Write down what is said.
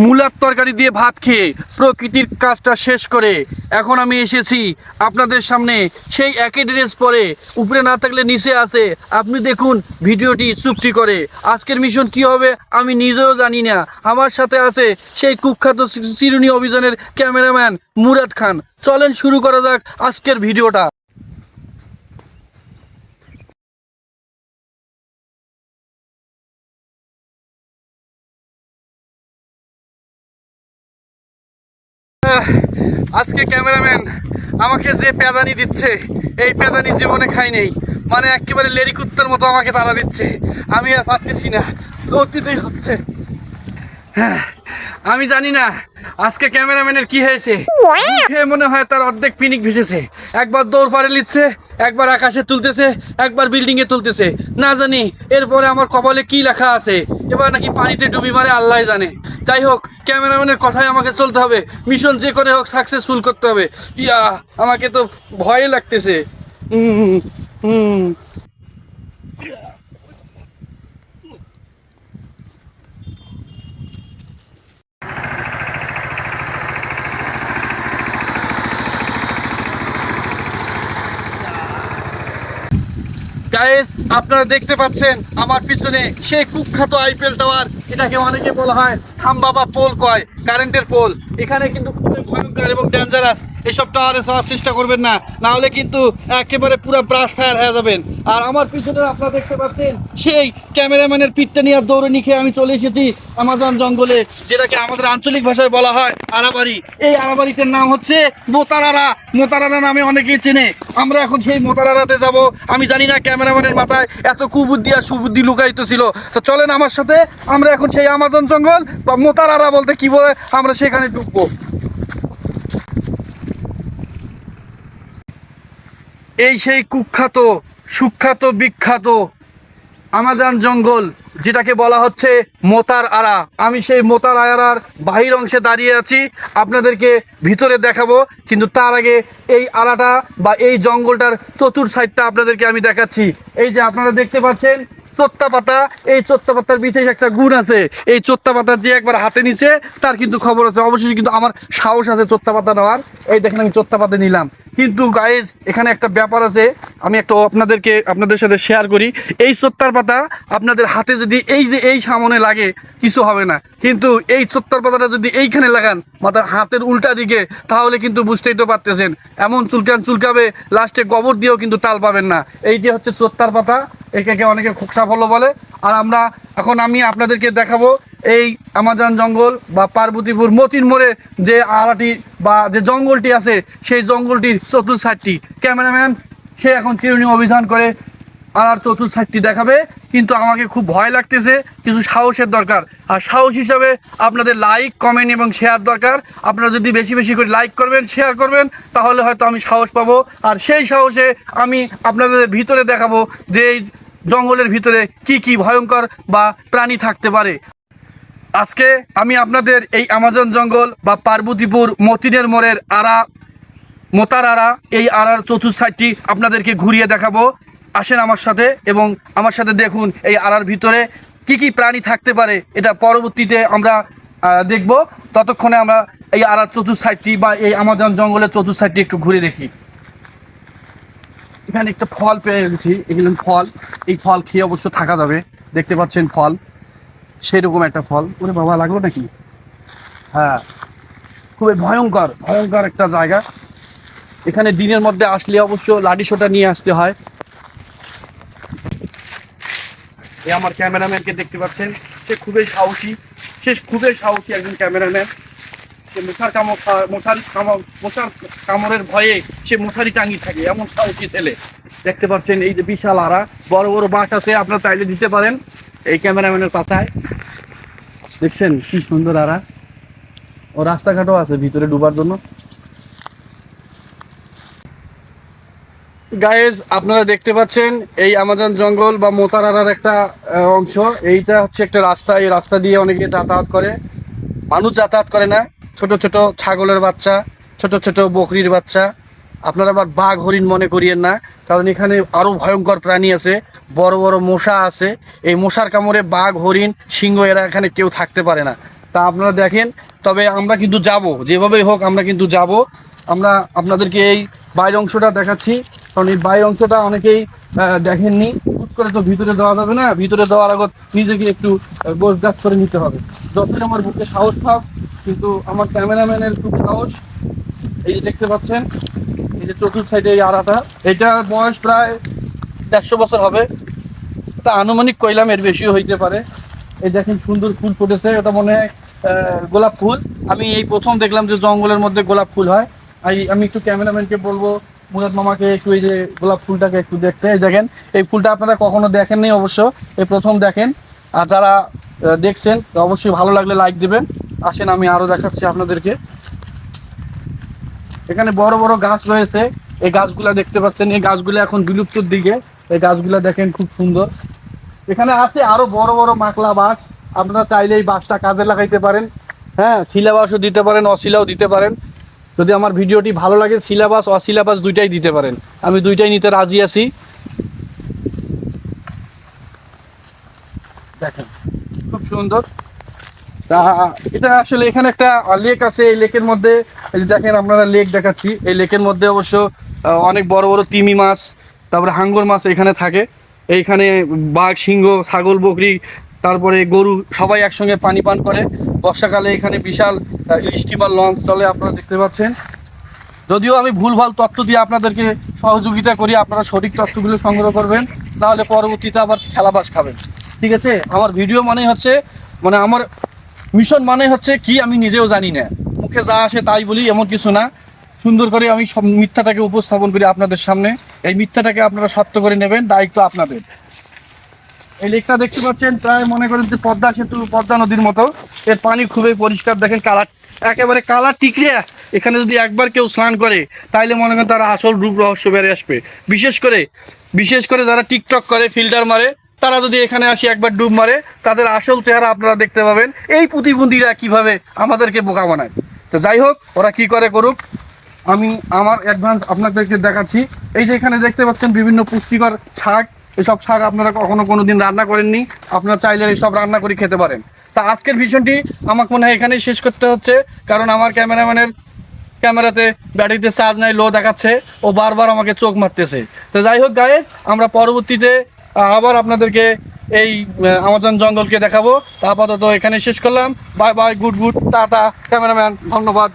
মূলার তরকারি দিয়ে ভাত খেয়ে প্রকৃতির কাজটা শেষ করে এখন আমি এসেছি আপনাদের সামনে সেই একই ড্রেস পরে, উপরে না থাকলে নিচে আছে। আপনি দেখুন ভিডিওটি চুপটি করে। আজকের মিশন কি হবে আমি নিজেও জানি না। আমার সাথে আছে সেই কুখ্যাত চিরুনি অভিযানের ক্যামেরাম্যান মুরাদ খান। চলেন শুরু করা যাক আজকের ভিডিওটা। আজকে ক্যামেরাম্যান আমাকে যে প্যাদানি দিচ্ছে, এই প্যাদানি জীবনে খাই নেই। মানে একেবারে লেরি কুত্তার মতো আমাকে তাড়া দিচ্ছে। আমি আর পারতেছি না, দৌড়তেই হচ্ছে। হ্যাঁ, আমি জানি না আজকে ক্যামেরাম্যানের কি হয়েছে। মনে হয় তার অর্ধেক পিনিক ভেসেছে। একবার দৌড় পারে নিচ্ছে, একবার আকাশে তুলতেছে, একবার বিল্ডিং এ তুলতেছে। না জানি এরপরে আমার কপালে কি লেখা আছে। এবার নাকি পানিতে ডুবি মারে আল্লাহ জানে। যাই হোক, ক্যামেরাম্যানের কথাই আমাকে চলতে হবে। মিশন যে করে হোক সাকসেসফুল করতে হবে। ইয়া, আমাকে তো ভয় লাগতেছে। হুম হুম গাইস, আপনারা দেখতে পাচ্ছেন আমার পিছনে সেই কুখ্যাত আইপিএল টাওয়ার। এটাকে অনেকে বলা হয় খাম্বা বা পোল কয়, কারেন্টের পোল। এখানে কিন্তু খুবই ভয়ঙ্কর এবং ডেঞ্জারাস। এসব টাওয়ারে যাওয়ার চেষ্টা করবেন না, না হলে কিন্তু একেবারে পুরো ব্রাশ ফায়ার হয়ে যাবেন। আর আমার পিছনে আপনারা দেখতে পাচ্ছেন সেই ক্যামেরাম্যানের পিঠটা নিয়ে দৌড়ে নিখে আমি চলে এসেছি আমাজন জঙ্গলে, যেটাকে আমাদের আঞ্চলিক ভাষায় বলা হয় আরাবাড়ি। এই আরাবাড়িটার নাম হচ্ছে মোতারারা। মোতারারা নামে অনেকেই চেনে। আমরা এখন সেই মোতারারাতে যাব। আমি জানি না ক্যামেরাম্যানের মাথায় এত কুবুদ্ধি আর সুবুদ্ধি লুকায়িত ছিল। তো চলেন আমার সাথে, আমরা এখন সেই আমাজন জঙ্গল বা মোতারারা বলতে কি বলে আমরা সেখানে ঢুকবো। এই সেই কুখ্যাত, সুখ্যাত, বিখ্যাত আমাজন জঙ্গল, যেটাকে বলা হচ্ছে মোতার আরা। আমি সেই মোতার আরার বাহির অংশে দাঁড়িয়ে আছি, আপনাদেরকে ভিতরে দেখাবো। কিন্তু তার আগে এই আরাটা বা এই জঙ্গলটার চতুর সাইডটা আপনাদেরকে আমি দেখাচ্ছি। এই যে আপনারা দেখতে পাচ্ছেন চোত্তা পাতা, এই চোত্তা পাতার বিশেষ একটা গুণ আছে। এই চোত্তা পাতা যে একবার হাতে নিছে তার কিন্তু খবর আছে। অবশ্যই কিন্তু আমার সাহস আছে চোত্তা পাতা নেওয়ার। এই দেখেন আমি চোত্তা পাতা নিলাম। কিন্তু গাইজ, এখানে একটা ব্যাপার আছে, আমি একটা আপনাদের সাথে শেয়ার করি। এই চোত্তার পাতা আপনাদের হাতে যদি এই যে এই সামনে লাগে কিছু হবে না, কিন্তু এই চোত্তার পাতাটা যদি এইখানে লাগান মাথার হাতের উল্টা দিকে, তাহলে কিন্তু বুঝতেই তো পারতেছেন এমন চুলকাবে, লাস্টে গোবর দিয়েও কিন্তু তাল পাবেন না। এইটি হচ্ছে চোত্তার পাতা, একে অনেকে খোকসা ফলও বলে। আর আমি আপনাদেরকে দেখাবো এই আমাজন জঙ্গল বা পার্বতীপুর মতিন মোড়ে যে আড়াটি বা যে জঙ্গলটি আছে, সেই জঙ্গলটির চতুর সাইডটি। ক্যামেরাম্যান সে এখন চিরুনি অভিযান করে আর চতুর সাইডটি দেখাবে। কিন্তু আমাকে খুব ভয় লাগতেছে, কিছু সাহসের দরকার। আর সাহস হিসাবে আপনাদের লাইক, কমেন্ট এবং শেয়ার দরকার। আপনারা যদি বেশি বেশি করে লাইক করবেন, শেয়ার করবেন, তাহলে হয়তো আমি সাহস পাবো। আর সেই সাহসে আমি আপনাদের ভিতরে দেখাবো যে এই জঙ্গলের ভিতরে কি কি ভয়ঙ্কর বা প্রাণী থাকতে পারে। আজকে আমি আপনাদের এই আমাজন জঙ্গল বা পার্বতীপুর মতিনের মোড়ের মোতার আরা, এই আরার চতুর্থ সাইডটি আপনাদেরকে ঘুরিয়ে দেখাবো। আসেন আমার সাথে এবং আমার সাথে দেখুন এই আরার ভিতরে কি কি প্রাণী থাকতে পারে। এটা পরবর্তীতে আমরা দেখব। ততক্ষণে আমরা এই আরার চতুর্থ সাইডটি বা এই আমাজন জঙ্গলের চতুর্থ সাইডটি একটু ঘুরে দেখি। এখানে একটা ফল পেয়ে গেছি, এগুলো ফল। এই ফল খেয়ে অবশ্য থাকা যাবে। দেখতে পাচ্ছেন ফল, সেইরকম একটা ফল। ওরে বাবা, লাগলো নাকি? হ্যাঁ, খুবই ভয়ঙ্কর একটা জায়গা। এখানে দিনের মধ্যে আসলে অবশ্য লাঠি সোটা নিয়ে আসতে হয়। এই আমার ক্যামেরাম্যানকে দেখতে পাচ্ছেন, সে খুবই সাহসী একজন ক্যামেরাম্যান। সে মশার কামড়ের ভয়ে সে মশারি টাঙিয়ে থাকে, এমন সাহসী ছেলে। দেখতে পাচ্ছেন এই যে বিশাল আরা, বড় বড় বাঁশ আছে, আপনারা চাইলে দিতে পারেন এই ক্যামেরাম্যানের পাতায়। দেখছেন কি সুন্দর আরা। ও রাস্তাঘাটও আছে ভিতরে ডুবার জন্য। গাইজ, আপনারা দেখতে পাচ্ছেন এই আমাজন জঙ্গল বা মোতারার একটা অংশ। এইটা হচ্ছে একটা রাস্তা। এই রাস্তা দিয়ে অনেকে যাতায়াত করে, মানুষ যাতায়াত করে না। ছোট ছোট ছাগলের বাচ্চা, ছোট ছোট বকরির বাচ্চা। আপনারা আবার বাঘ হরিণ মনে করিয়েন না, কারণ এখানে আরও ভয়ঙ্কর প্রাণী আছে। বড় বড় মশা আছে। এই মশার কামড়ে বাঘ, হরিণ, সিংহ এরা এখানে কেউ থাকতে পারে না। তা আপনারা দেখেন। তবে আমরা কিন্তু যাব, যেভাবেই হোক আমরা কিন্তু যাব। আমরা আপনাদেরকে এই বাইরের অংশটা দেখাচ্ছি, কারণ এই বাইরের অংশটা অনেকেই দেখেননি। হুট করে তো ভিতরে দেওয়া যাবে না, ভিতরে দেওয়ার আগত নিজেকে একটু গোছগাছ করে নিতে হবে। যতই আমার বুকে সাহস থাক, কিন্তু আমার ক্যামেরাম্যানের খুব সাহস। এই যে দেখতে পাচ্ছেন, এই যে চতুর্থ সাইডে এই আড়াটা, এটার বয়স প্রায় 150 বছর হবে। এটা আনুমানিক কইলাম, এর বেশিও হইতে পারে। এই দেখেন সুন্দর ফুল ফুটেছে, ওটা মনে হয় গোলাপ ফুল। আমি এই প্রথম দেখলাম যে জঙ্গলের মধ্যে গোলাপ ফুল হয়। আমি একটু ক্যামেরাম্যানকে বলবো, মুরাদ মামাকে একটু এই যে গোলাপ ফুলটাকে একটু দেখতে। এই দেখেন, এই ফুলটা আপনারা কখনো দেখেননি অবশ্য, এই প্রথম দেখেন। আর যারা দেখছেন অবশ্যই ভালো লাগলে লাইক দিবেন। আসেন আমি আরো দেখাচ্ছি আপনাদেরকে। এখানে বড় বড় গাছ রয়েছে, এই গাছগুলা দেখতে পাচ্ছেন, এই গাছগুলো এখন বিলুপ্তর দিকে। এই গাছগুলা দেখেন খুব সুন্দর। এখানে আছে আরো বড় বড় মাকলা বাঁশ, আপনারা চাইলে এই বাঁশটা কাজে লাগাইতে পারেন। হ্যাঁ, শিলা বাঁশও দিতে পারেন, অশিলাও দিতে পারেন। যদি আমার ভিডিওটি ভালো লাগে, শিলা বাঁশ অশিলা বাঁশ দুইটাই দিতে পারেন, আমি দুইটাই নিতে রাজি আছি। দেখেন খুব সুন্দর। তা এটা আসলে এখানে একটা লেক আছে, এই লেকের মধ্যে এই যে দেখেন আপনারা লেক দেখাচ্ছি, এই লেকের মধ্যে অবশ্য অনেক বড় বড় তিমি মাছ, তারপরে হাঙ্গর মাছ এখানে থাকে। এইখানে বাঘ, সিংহ, ছাগল, বকরি, তারপরে গরু সবাই একসঙ্গে পানি পান করে। বর্ষাকালে এখানে বিশাল স্টিমার লঞ্চ চলে, আপনারা দেখতে পাচ্ছেন। যদিও আমি ভুলভাল তথ্য দিয়ে আপনাদেরকে সহযোগিতা করি, আপনারা সঠিক তথ্যগুলো সংগ্রহ করবেন, তাহলে পরবর্তীতে আবার খেলাবাস খাবেন। ঠিক আছে, আমার ভিডিও মানেই হচ্ছে, মানে আমার মিশন মানে হচ্ছে কি আমি নিজেও জানি না, মুখে যা আসে তাই বলি এমন কিছু না। সুন্দর করে আমি সব মিথ্যাটাকে উপস্থাপন করি আপনাদের সামনে। এই মিথ্যাটাকে আপনারা সত্য করে নেবেন, দায়িত্ব আপনাদের। এই লেকটা দেখতে পাচ্ছেন, প্রায় মনে করেন যে পদ্মা সেতু, পদ্মা নদীর মতো। এর পানি খুবই পরিষ্কার, দেখেন কালার, একেবারে কালার টিকরে। এখানে যদি একবার কেউ স্নান করে, তাইলে মনে করেন তারা আসল রূপ রহস্য বেড়ে আসবে। বিশেষ করে যারা টিকটক করে, ফিল্টার মারে, তারা যদি এখানে আসি একবার ডুব মারে, তাদের আসল চেহারা আপনারা দেখতে পাবেন। এই প্রতিবন্ধীরা কিভাবে আমাদেরকে বোকা বানায়। তো যাই হোক, ওরা কি করে করুক, আমি আমার অ্যাডভান্স আপনাদেরকে দেখাচ্ছি। এই যে এখানে দেখতে পাচ্ছেন বিভিন্ন পুষ্টিকর শাক, এসব শাক আপনারা কখনো কোনো দিন রান্না করেননি, আপনারা চাইলে এইসব রান্না করে খেতে পারেন। তা আজকের ভিশনটি আমাকে মনে হয় এখানেই শেষ করতে হচ্ছে, কারণ আমার ক্যামেরাম্যানের ক্যামেরাতে ব্যাটারিতে চার্জ নাই, লো দেখাচ্ছে, ও বারবার আমাকে চোখ মারতেছে। তো যাই হোক গাইস, আমরা পরবর্তীতে আবার আপনাদেরকে এই আমাজন জঙ্গলকে দেখাবো। তা আপাতত এখানে শেষ করলাম। Bye bye, good good, tata. Cameraman ধন্যবাদ।